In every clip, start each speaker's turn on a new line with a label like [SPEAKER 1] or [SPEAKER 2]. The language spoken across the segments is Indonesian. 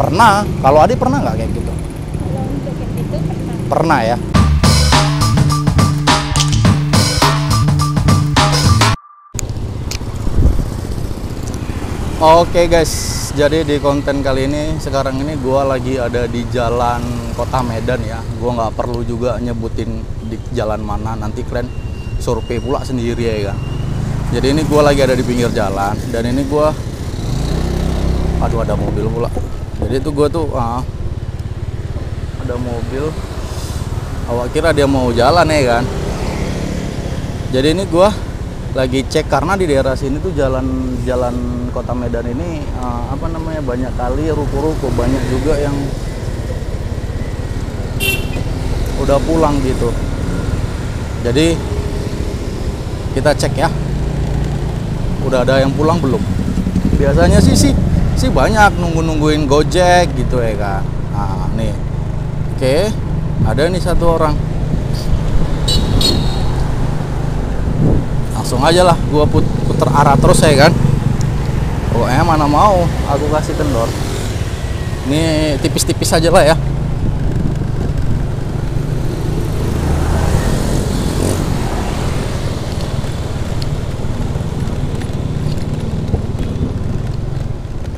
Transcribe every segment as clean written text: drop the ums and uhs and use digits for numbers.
[SPEAKER 1] Pernah. Kalau Adik pernah nggak kayak gitu?
[SPEAKER 2] Kalau untuk kayak gitu pernah.
[SPEAKER 1] Pernah ya. Oke guys, jadi di konten kali ini sekarang ini gua lagi ada di jalan Kota Medan ya. Gua nggak perlu juga nyebutin di jalan mana, nanti kalian survei pula sendiri ya kan. Jadi ini gua lagi ada di pinggir jalan dan ini gua, aduh ada mobil pula. Jadi itu gua tuh ada mobil. Awak kira dia mau jalan ya kan. Jadi ini gua lagi cek karena di daerah sini tuh jalan Kota Medan ini banyak kali ruko-ruko, banyak juga yang udah pulang gitu. Jadi kita cek ya, udah ada yang pulang belum? Biasanya sih banyak nungguin Gojek gitu ya kan. Nah nih, oke, ada nih satu orang. Langsung aja lah gua puter arah terus ya kan. Pokoknya mana mau aku kasih kendor. Ini tipis-tipis aja lah ya.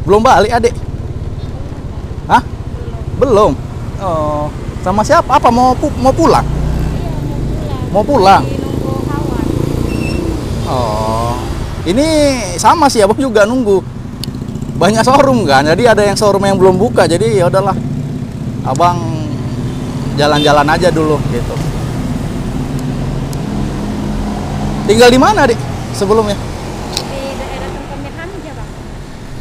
[SPEAKER 1] Belum balik Adik? Hah? Belum. Oh, sama siapa? Apa mau pulang?
[SPEAKER 2] Iya,
[SPEAKER 1] Mau pulang.
[SPEAKER 2] Lagi nunggu kawan.
[SPEAKER 1] Oh, ini sama sih abang juga nunggu. Banyak showroom kan, jadi ada yang showroom yang belum buka, jadi ya udahlah, abang jalan-jalan aja dulu gitu. Tinggal di mana Dik sebelumnya?
[SPEAKER 2] Di daerah Tengku Hamja, Bang.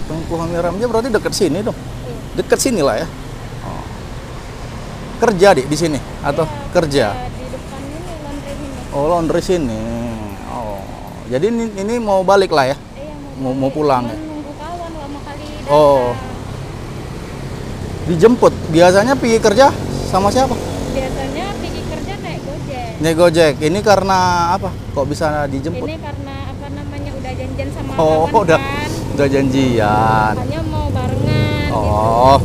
[SPEAKER 1] Tengku Hamja berarti deket sini dong.
[SPEAKER 2] Iya.
[SPEAKER 1] Deket sini lah ya. Oh. Kerja Dik di sini atau
[SPEAKER 2] Iya,
[SPEAKER 1] kerja?
[SPEAKER 2] di depan ini laundry ini.
[SPEAKER 1] Oh, laundry sini. Oh, jadi ini mau balik lah ya?
[SPEAKER 2] Iya,
[SPEAKER 1] Mau pulang ya?
[SPEAKER 2] nunggu kawan lama kali datang.
[SPEAKER 1] Oh, dijemput. Biasanya pergi kerja sama siapa?
[SPEAKER 2] Biasanya pergi kerja naik Gojek.
[SPEAKER 1] Naik Gojek. Ini karena apa? Kok bisa dijemput?
[SPEAKER 2] Ini karena udah janjian sama
[SPEAKER 1] Oh,
[SPEAKER 2] kawan kan.
[SPEAKER 1] udah janjian.
[SPEAKER 2] Makanya mau barengan gitu.
[SPEAKER 1] Oh.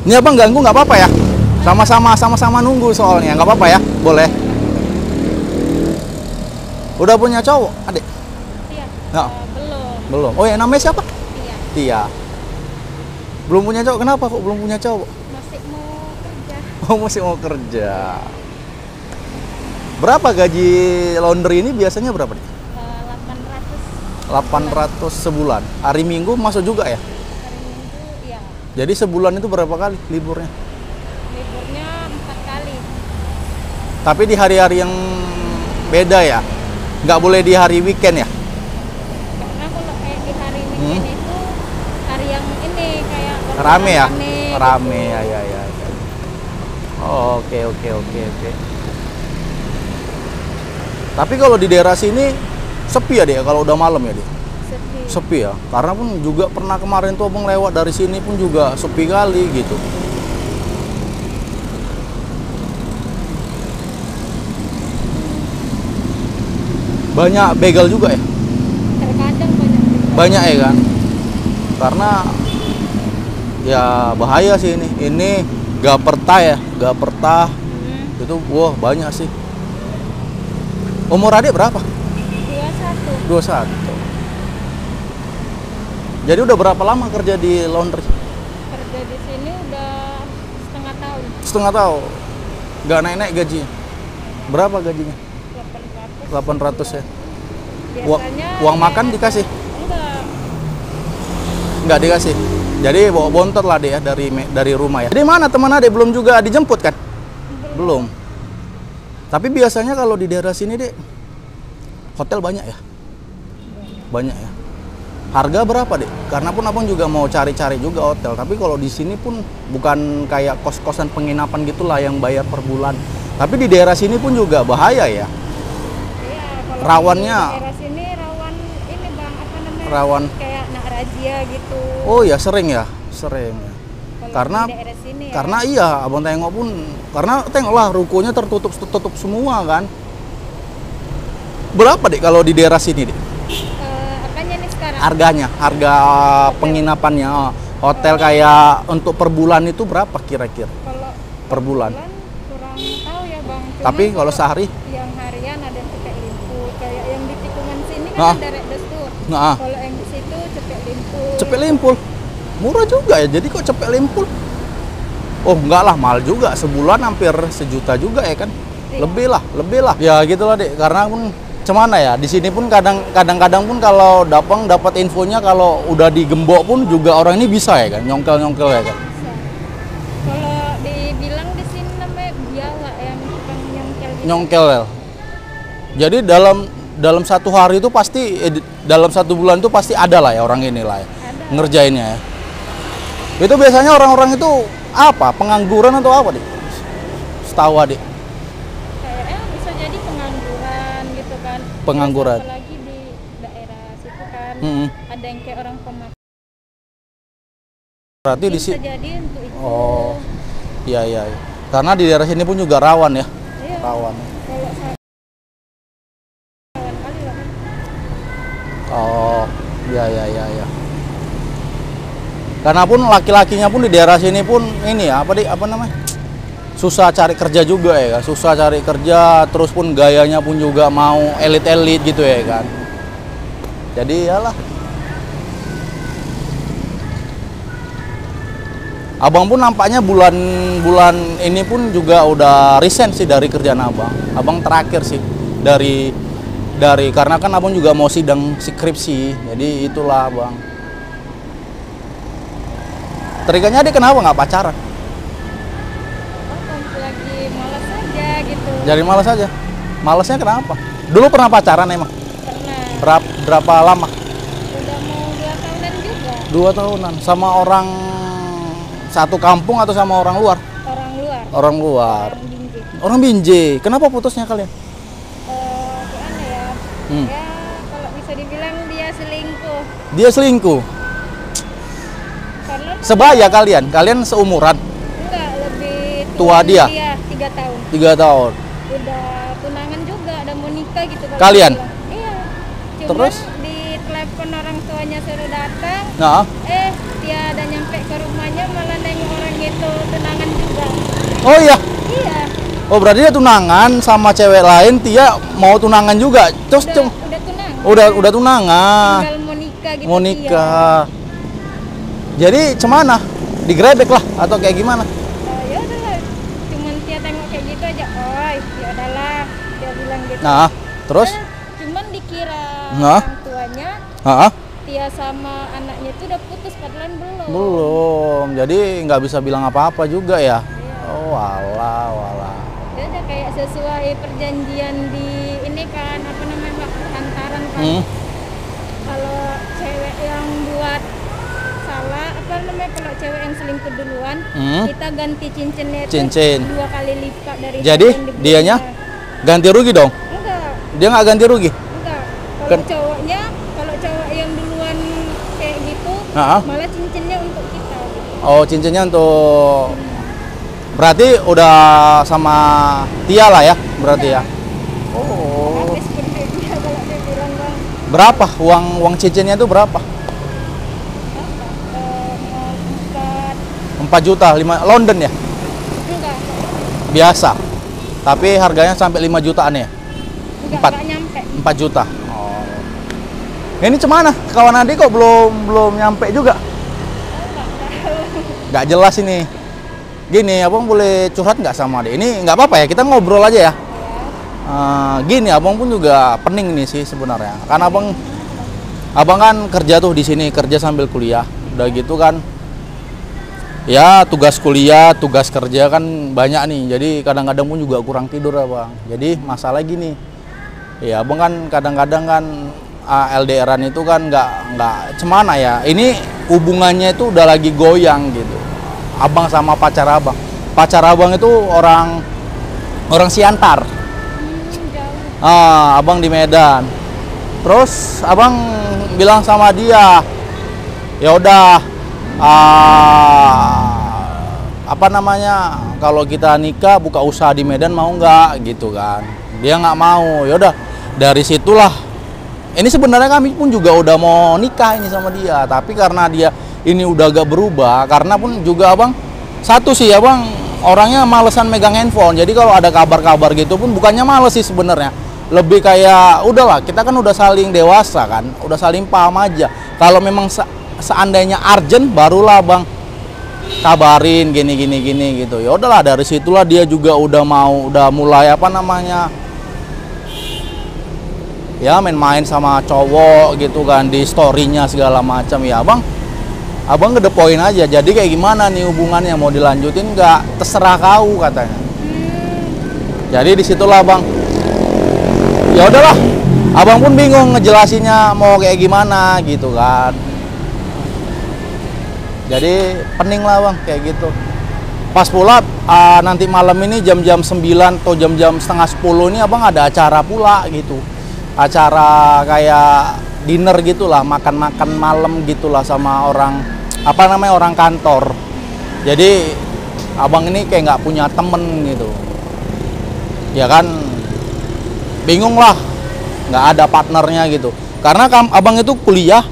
[SPEAKER 1] Ini abang ganggu nggak apa-apa ya? Sama-sama nunggu soalnya, nggak apa-apa ya? Boleh. Udah punya cowok, Adik?
[SPEAKER 2] Iya.
[SPEAKER 1] Nggak?
[SPEAKER 2] Belum.
[SPEAKER 1] Belum. Oh, yang namanya siapa?
[SPEAKER 2] Iya.
[SPEAKER 1] Tia. Belum punya cowok. Kenapa kok belum punya cowok?
[SPEAKER 2] Masih mau kerja.
[SPEAKER 1] Oh, masih mau kerja. Berapa gaji laundry ini biasanya berapa nih? 800 sebulan. Hari Minggu masuk juga ya?
[SPEAKER 2] Hari Minggu, iya.
[SPEAKER 1] Jadi sebulan itu berapa kali liburnya?
[SPEAKER 2] Liburnya 4 kali.
[SPEAKER 1] Tapi di hari-hari yang beda ya? Nggak boleh di hari weekend ya?
[SPEAKER 2] Karena kalau kayak di hari weekend itu hari yang ini kayak
[SPEAKER 1] Rame ya?
[SPEAKER 2] rame
[SPEAKER 1] Rame
[SPEAKER 2] gitu.
[SPEAKER 1] ya. Oh, oke. Tapi kalau di daerah sini sepi ya deh kalau udah malam ya deh?
[SPEAKER 2] Sepi.
[SPEAKER 1] Sepi ya? Karena pun juga pernah kemarin tuh abang lewat dari sini pun juga sepi kali gitu. Banyak begal juga ya?
[SPEAKER 2] Terkadang banyak juga.
[SPEAKER 1] Banyak ya kan? Karena ya bahaya sih ini. Ini Gaperta ya, Gaperta itu wah banyak sih. Umur Adik berapa?
[SPEAKER 2] 21.
[SPEAKER 1] 21. Jadi udah berapa lama kerja di laundry?
[SPEAKER 2] Kerja di sini udah setengah tahun.
[SPEAKER 1] Setengah tahun. Nggak naik-naik gajinya. Berapa gajinya? 800 ya.
[SPEAKER 2] Biasanya
[SPEAKER 1] Uang makan dikasih?
[SPEAKER 2] Enggak.
[SPEAKER 1] Nggak dikasih. Jadi bawa bontot lah deh ya dari rumah ya. Jadi mana teman Adik belum juga dijemput kan? Belum. Tapi biasanya kalau di daerah sini deh hotel banyak ya? Banyak ya. Harga berapa deh? Karena pun abang juga mau cari-cari juga hotel. Tapi kalau di sini pun bukan kayak kos-kosan penginapan gitulah yang bayar per bulan. Tapi di daerah sini pun juga bahaya ya.
[SPEAKER 2] Iya, kalau
[SPEAKER 1] Rawannya.
[SPEAKER 2] di daerah sini rawan ini Bang, apa namanya?
[SPEAKER 1] Rawan.
[SPEAKER 2] Kayak nak razia gitu.
[SPEAKER 1] Oh ya sering ya, sering.
[SPEAKER 2] Kalau
[SPEAKER 1] Karena
[SPEAKER 2] di daerah sini ya.
[SPEAKER 1] Karena iya, abang tengok pun, karena tengoklah rukonya tertutup semua kan. Berapa deh kalau di daerah sini deh?
[SPEAKER 2] Apanya nih sekarang?
[SPEAKER 1] Harga penginapannya. Hotel kayak untuk per bulan itu berapa kira-kira?
[SPEAKER 2] Kalau
[SPEAKER 1] Per bulan.
[SPEAKER 2] kurang tahu ya bang. Cuman
[SPEAKER 1] Tapi kalau sehari?
[SPEAKER 2] yang harian ada yang cepet limput, kayak yang di tikungan sini kan
[SPEAKER 1] Ah.
[SPEAKER 2] ada Rekdes tuh.
[SPEAKER 1] Nah,
[SPEAKER 2] Kalau yang di situ cepet limput.
[SPEAKER 1] cepet limpul. Murah juga ya, jadi kok cepet limpul? Oh enggak lah, mahal juga. Sebulan hampir 1 juta juga ya kan?
[SPEAKER 2] Iya.
[SPEAKER 1] Lebih lah. Ya gitulah dek, karena pun cemana ya, di sini pun kadang-kadang pun kalau dapat infonya kalau udah digembok pun juga orang ini bisa ya kan, nyongkel-nyongkel ya kan.
[SPEAKER 2] Bisa. Kalau dibilang di sini namanya biala yang tukang nyongkel gitu.
[SPEAKER 1] Nyongkel ya. Jadi dalam 1 hari itu pasti dalam 1 bulan itu pasti ada lah ya orang ini lah ya,
[SPEAKER 2] Ada.
[SPEAKER 1] ngerjainnya ya. Itu biasanya orang-orang itu apa? Pengangguran atau apa deh? Setahu adik.
[SPEAKER 2] Kayaknya bisa jadi pengangguran gitu kan.
[SPEAKER 1] Pengangguran.
[SPEAKER 2] Terus apalagi di daerah situ kan
[SPEAKER 1] Mm-mm.
[SPEAKER 2] ada yang kayak orang pemakai.
[SPEAKER 1] Berarti di
[SPEAKER 2] Bisa
[SPEAKER 1] sini.
[SPEAKER 2] jadi untuk itu.
[SPEAKER 1] Oh, iya iya. Iya. Karena di daerah sini pun juga rawan ya,
[SPEAKER 2] Iya.
[SPEAKER 1] rawan.
[SPEAKER 2] Kalau rawan kali lah kan.
[SPEAKER 1] Oh, iya iya iya iya. Karena pun laki-lakinya pun di daerah sini pun ini ya, apa namanya? Susah cari kerja juga ya kan. Susah cari kerja, terus pun gayanya pun juga mau elit-elit gitu ya kan. Jadi yalah. Abang pun nampaknya bulan ini pun juga udah resign sih dari kerjaan abang. Abang terakhir sih dari karena kan abang juga mau sidang skripsi, jadi itulah abang. Teringatnya dia kenapa nggak pacaran?
[SPEAKER 2] Oh, lagi malas aja gitu.
[SPEAKER 1] Jadi malas aja. Malasnya kenapa? Dulu pernah pacaran emang?
[SPEAKER 2] Pernah.
[SPEAKER 1] Berapa lama?
[SPEAKER 2] Udah mau 2 tahunan juga.
[SPEAKER 1] 2 tahunan. Sama orang satu kampung atau sama orang luar?
[SPEAKER 2] Orang luar.
[SPEAKER 1] Orang luar.
[SPEAKER 2] Orang Binjai.
[SPEAKER 1] Orang Binjai. Kenapa putusnya kalian?
[SPEAKER 2] Gimana ya?
[SPEAKER 1] Hmm.
[SPEAKER 2] Ya kalau bisa dibilang dia selingkuh.
[SPEAKER 1] Dia selingkuh.
[SPEAKER 2] Karena
[SPEAKER 1] Sebaya kalian? Kalian seumuran?
[SPEAKER 2] enggak lebih
[SPEAKER 1] Tua dia?
[SPEAKER 2] 3 tahun.
[SPEAKER 1] 3 tahun.
[SPEAKER 2] Udah tunangan juga, udah mau nikah gitu kalau
[SPEAKER 1] Kalian?
[SPEAKER 2] dibilang. Iya. Cuman
[SPEAKER 1] Terus?
[SPEAKER 2] di telepon orang tuanya suruh datang,
[SPEAKER 1] Nah,
[SPEAKER 2] dia ada nyampe ke rumahnya malah nengok orang itu tunangan juga.
[SPEAKER 1] oh iya.
[SPEAKER 2] Iya.
[SPEAKER 1] Oh berarti dia tunangan sama cewek lain, dia mau tunangan juga. Terus
[SPEAKER 2] Udah tunangan.
[SPEAKER 1] udah tunangan.
[SPEAKER 2] Tinggal mau nikah gitu.
[SPEAKER 1] Mau nikah. Jadi cemana? Digrebek lah atau kayak gimana?
[SPEAKER 2] Ya udahlah. Cuman dia tengok kayak gitu aja. Oh, ya udahlah. Dia bilang gitu.
[SPEAKER 1] Nah, terus?
[SPEAKER 2] Cuman dikira
[SPEAKER 1] Nah.
[SPEAKER 2] orang tuanya
[SPEAKER 1] Heeh.
[SPEAKER 2] Tia sama anaknya itu udah putus padahal belum.
[SPEAKER 1] Belum. Jadi nggak bisa bilang apa-apa juga ya.
[SPEAKER 2] Iya.
[SPEAKER 1] Oh, walah.
[SPEAKER 2] Dia udah kayak sesuai perjanjian di ini kan apa namanya Mbak, hantaran kan.
[SPEAKER 1] Hmm.
[SPEAKER 2] Kalau cewek yang buat salah apa namanya kalau cewek yang selingkuh duluan
[SPEAKER 1] Hmm.
[SPEAKER 2] kita ganti cincinnya itu
[SPEAKER 1] Cincin.
[SPEAKER 2] 2 kali lipat dari
[SPEAKER 1] Jadi
[SPEAKER 2] yang dibelinya.
[SPEAKER 1] dianya ganti rugi dong?
[SPEAKER 2] Enggak.
[SPEAKER 1] Dia nggak ganti rugi?
[SPEAKER 2] Enggak. Kalau
[SPEAKER 1] Kan-
[SPEAKER 2] kalau cowok yang duluan kayak gitu,
[SPEAKER 1] Nah.
[SPEAKER 2] malah cincinnya untuk kita.
[SPEAKER 1] Oh, cincinnya untuk berarti udah sama Tia lah ya, berarti ya. Oh.
[SPEAKER 2] Habis pun dia kalau dia bilang bang,
[SPEAKER 1] Berapa uang cincinnya itu berapa?
[SPEAKER 2] mau
[SPEAKER 1] 4 juta, 5 London ya?
[SPEAKER 2] enggak,
[SPEAKER 1] Biasa. Tapi harganya sampai 5 jutaan ya? Empat.
[SPEAKER 2] enggak nyampe.
[SPEAKER 1] 4 juta. Oh. Ini cemana? Kawan adik kok belum nyampe juga?
[SPEAKER 2] Enggak tahu.
[SPEAKER 1] Nggak jelas ini. Gini, abang boleh curhat nggak sama adik? Ini nggak apa-apa ya, kita ngobrol aja ya. Gini, abang pun juga pening nih sih sebenarnya. Karena abang kan kerja tuh di sini, kerja sambil kuliah. Udah gitu kan, ya tugas kuliah, tugas kerja kan banyak nih. Jadi kadang-kadang pun juga kurang tidur abang. Jadi masalah gini, ya abang kan kadang-kadang kan LDRan itu kan nggak cemana ya. Ini hubungannya itu udah lagi goyang gitu. Abang sama pacar abang. Pacar abang itu orang Siantar.
[SPEAKER 2] Jauh.
[SPEAKER 1] Abang di Medan. Terus abang bilang sama dia, ya udah, apa namanya, kalau kita nikah buka usaha di Medan mau nggak gitu kan? Dia nggak mau. Ya udah, dari situlah. Ini sebenarnya kami pun juga udah mau nikah ini sama dia, tapi karena dia ini udah agak berubah, karena pun juga abang satu sih abang orangnya malesan megang handphone. Jadi kalau ada kabar-kabar gitu pun bukannya males sih sebenarnya, lebih kayak udahlah kita kan udah saling dewasa kan, udah saling paham aja. Kalau memang seandainya urgent barulah bang kabarin gini gitu. Ya udahlah, dari situlah dia juga udah mulai apa namanya ya main-main sama cowok gitu kan di storynya segala macam. Ya abang ngedepoin aja. Jadi kayak gimana nih hubungannya, mau dilanjutin nggak, terserah kau katanya. Jadi disitulah bang, ya udahlah, abang pun bingung ngejelasinnya mau kayak gimana gitu kan. Jadi pening lah bang kayak gitu. Pas pula nanti malam ini jam-jam 9 atau jam-jam setengah 10 ini abang ada acara pula gitu. Acara kayak dinner gitulah, makan-makan malam gitulah sama orang orang kantor. Jadi abang ini kayak nggak punya temen gitu. Ya kan bingung lah, nggak ada partnernya gitu. Karena abang itu kuliah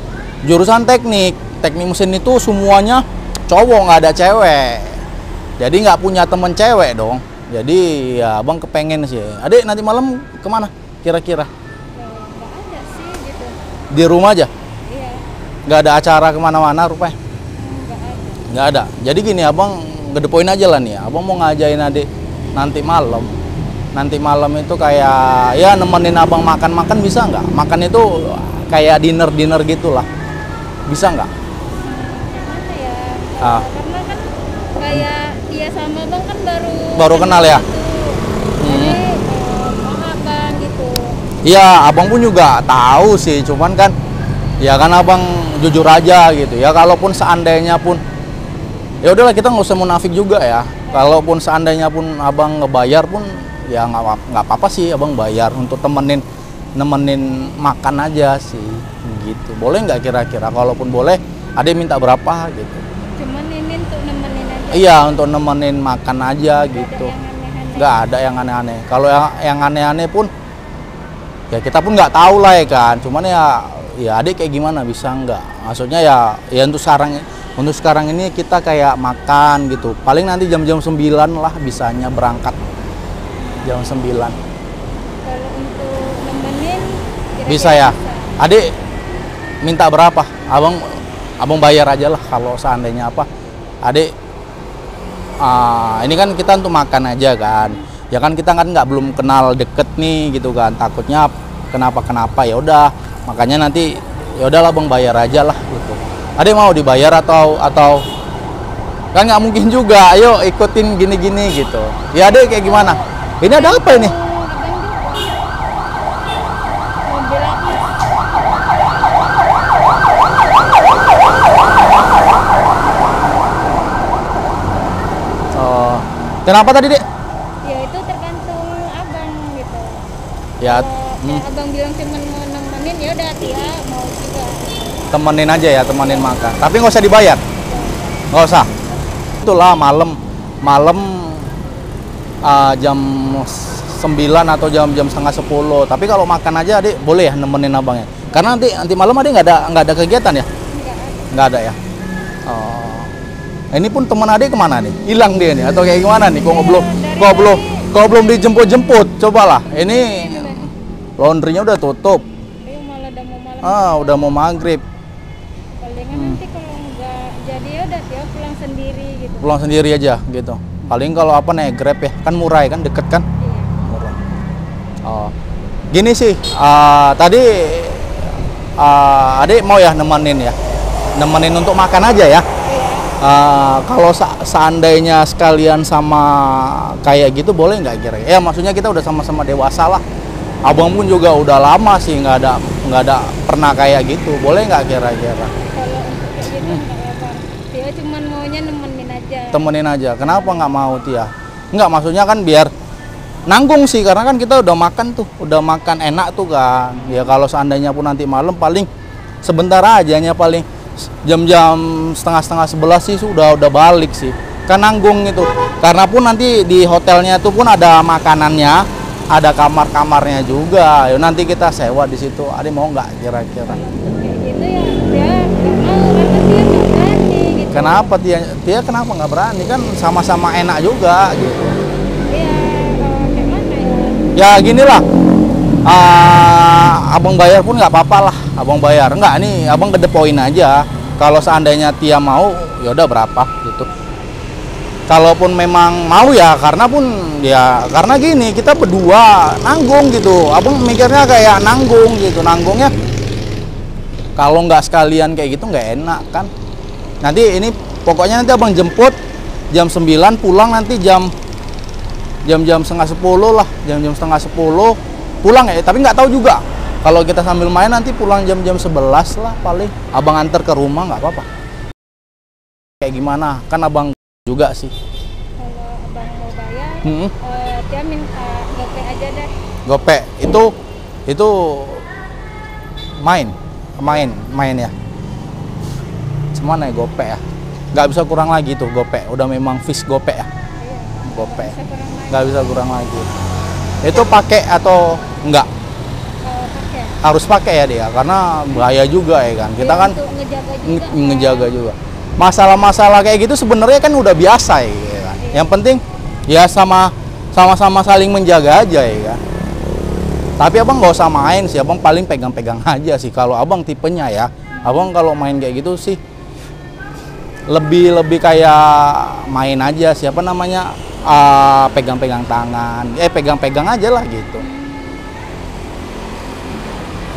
[SPEAKER 1] jurusan teknik mesin itu semuanya cowok, nggak ada cewek. Jadi nggak punya temen cewek dong. Jadi ya abang kepengen sih. Adik nanti malam kemana kira-kira?
[SPEAKER 2] Nggak ada sih gitu.
[SPEAKER 1] Di rumah aja?
[SPEAKER 2] Iya.
[SPEAKER 1] Nggak ada acara kemana-mana rupanya?
[SPEAKER 2] Nggak ada.
[SPEAKER 1] Nggak ada. Jadi gini abang ngedepoin aja lah nih. Abang mau ngajain adik nanti malam. Nanti malam itu kayak ya nemenin abang makan-makan, bisa nggak? Makan itu kayak dinner gitulah. Bisa nggak?
[SPEAKER 2] Gimana ya?
[SPEAKER 1] Ah.
[SPEAKER 2] Karena kan kayak dia sama bang kan
[SPEAKER 1] Baru kenal ya?
[SPEAKER 2] Jadi mahal bang gitu.
[SPEAKER 1] Iya, abang pun juga tahu sih, cuman kan ya kan abang jujur aja gitu ya. Kalaupun seandainya pun ya udahlah, kita nggak usah munafik juga ya. Kalaupun seandainya pun abang ngebayar pun ya nggak apa-apa sih abang bayar untuk nemenin makan aja sih gitu. Boleh nggak kira-kira? Kalaupun boleh, ada minta berapa gitu?
[SPEAKER 2] Cuman ini untuk nemenin aja.
[SPEAKER 1] Iya, untuk nemenin makan aja gitu. Nggak ada yang aneh-aneh. Kalau yang aneh-aneh pun ya kita pun nggak tahu lah ya kan. Cuman ya adik kayak gimana, bisa nggak? Maksudnya ya untuk sekarang ini kita kayak makan gitu. Paling nanti jam-jam 9 lah bisanya berangkat. Jam 9.
[SPEAKER 2] Kalau untuk nemenin kira-kira
[SPEAKER 1] Bisa ya? Adik minta berapa? Abang bayar aja lah kalau seandainya apa. Adik ini kan kita untuk makan aja kan. Ya kan kita kan belum kenal deket nih gitu kan. Takutnya kenapa ya udah. Makanya nanti ya udahlah bang bayar aja lah gitu. Adik mau dibayar atau kan nggak mungkin juga. Ayo ikutin gini-gini gitu. Ya adik kayak gimana? Ini ada apa ini?
[SPEAKER 2] Mobil apa?
[SPEAKER 1] Oh, kenapa tadi dek?
[SPEAKER 2] Ya itu tergantung abang gitu.
[SPEAKER 1] Ya
[SPEAKER 2] Kayak abang bilang cuman mau nemenin, ya udah Tia mau juga.
[SPEAKER 1] temenin aja ya, temenin makan. Tapi nggak usah dibayar, nggak usah. Itulah malam jam 9 atau jam setengah 10. Tapi kalau makan aja adik boleh ya nemenin abangnya. Karena nanti malam adik nggak ada kegiatan ya? Nggak ada ya. Oh. Ini pun teman adik kemana nih? Hilang dia nih atau kayak gimana nih? Kok belum dijemput-jemput? Cobalah. Ini laundrynya udah tutup.
[SPEAKER 2] Ayo malah udah mau malam.
[SPEAKER 1] Udah mau maghrib.
[SPEAKER 2] Palingan nanti kalau nggak jadi ya udah Tia pulang sendiri gitu.
[SPEAKER 1] Pulang sendiri aja gitu. Paling kalau apa nih Grab ya, kan murah ya kan, deket kan?
[SPEAKER 2] Iya.
[SPEAKER 1] Murah. Oh. Gini sih, tadi adik mau ya nemenin untuk makan aja ya. Kalau seandainya sekalian sama kayak gitu boleh nggak kira-kira? Ya maksudnya kita udah sama-sama dewasa lah. Abang pun juga udah lama sih nggak ada pernah kayak gitu. Boleh nggak kira-kira?
[SPEAKER 2] Kalau untuk kayak gitu nggak apa. Tia cuman maunya nemenin aja.
[SPEAKER 1] Temenin aja. Kenapa nggak mau Tia? Nggak, maksudnya kan biar nanggung sih, karena kan kita udah makan enak tuh kan. Ya kalau seandainya pun nanti malam paling sebentar aja, paling jam-jam setengah 11 sih udah balik sih. Kan nanggung itu. Karena pun nanti di hotelnya itu pun ada makanannya, ada kamar-kamarnya juga. Yuk, nanti kita sewa di situ. Adik mau nggak kira-kira?
[SPEAKER 2] Kayak gitu ya dia nggak mau karena dia nggak berani.
[SPEAKER 1] Kenapa Tia kenapa nggak berani? Kan sama-sama enak juga gitu.
[SPEAKER 2] Iya, kayak mana ya?
[SPEAKER 1] Ya gini lah, abang bayar pun nggak apa-apa lah, abang bayar. Enggak, nih abang kedepoin aja. Kalau seandainya Tia mau, ya udah berapa gitu. Kalaupun memang mau ya, karena gini, kita berdua nanggung gitu. Abang mikirnya kayak nanggung gitu, nanggungnya. Kalau nggak sekalian kayak gitu nggak enak kan. Nanti ini pokoknya nanti abang jemput jam 9, pulang nanti jam setengah 10 lah, jam setengah 10 pulang ya. Tapi nggak tahu juga. Kalau kita sambil main nanti pulang jam 11 lah paling. Abang antar ke rumah nggak apa-apa. Kayak gimana? Kan abang juga sih.
[SPEAKER 2] Kalau abang mau bayar,
[SPEAKER 1] Hmm.
[SPEAKER 2] dia minta GoPay aja deh.
[SPEAKER 1] Gopek itu main ya. Semana ya Gopek ya. Nggak bisa kurang lagi tuh Gopek. Udah memang fix Gopek ya.
[SPEAKER 2] Iya.
[SPEAKER 1] Gopek.
[SPEAKER 2] Bisa kurang lagi.
[SPEAKER 1] Nggak bisa kurang lagi. Itu pakai atau enggak?
[SPEAKER 2] Pakai.
[SPEAKER 1] Harus pakai ya dia, karena bahaya juga ya kan. Kita
[SPEAKER 2] Iya,
[SPEAKER 1] kan
[SPEAKER 2] untuk ngejaga juga.
[SPEAKER 1] ngejaga juga. Masalah-masalah kayak gitu sebenarnya kan udah biasa ya kan.
[SPEAKER 2] Iya.
[SPEAKER 1] Yang penting ya sama-sama saling menjaga aja ya kan. Tapi abang nggak usah main sih, abang paling pegang-pegang aja sih. Kalau abang tipenya ya, abang kalau main kayak gitu sih lebih kayak main aja. Siapa namanya, pegang-pegang tangan, pegang-pegang aja lah gitu.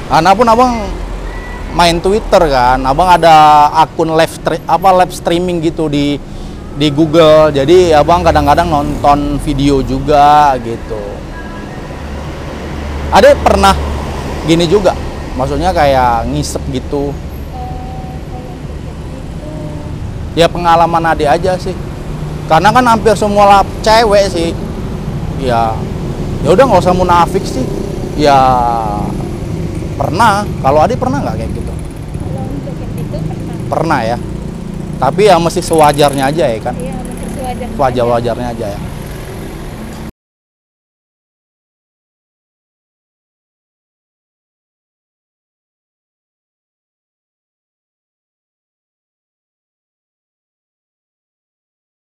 [SPEAKER 1] Karena pun abang main Twitter kan, abang ada akun live streaming gitu di Google. Jadi abang kadang-kadang nonton video juga gitu. Ada pernah gini juga, maksudnya kayak ngisep gitu. Ya pengalaman adik aja sih. Karena kan hampir semua cewek sih. Ya udah nggak usah munafik sih. Ya pernah. Kalau adik pernah nggak kayak gitu?
[SPEAKER 2] Kalau untuk itu pernah.
[SPEAKER 1] Pernah ya. Tapi ya mesti sewajarnya aja ya kan.
[SPEAKER 2] Iya, masih sewajarnya.
[SPEAKER 1] Wajar-wajarnya aja ya.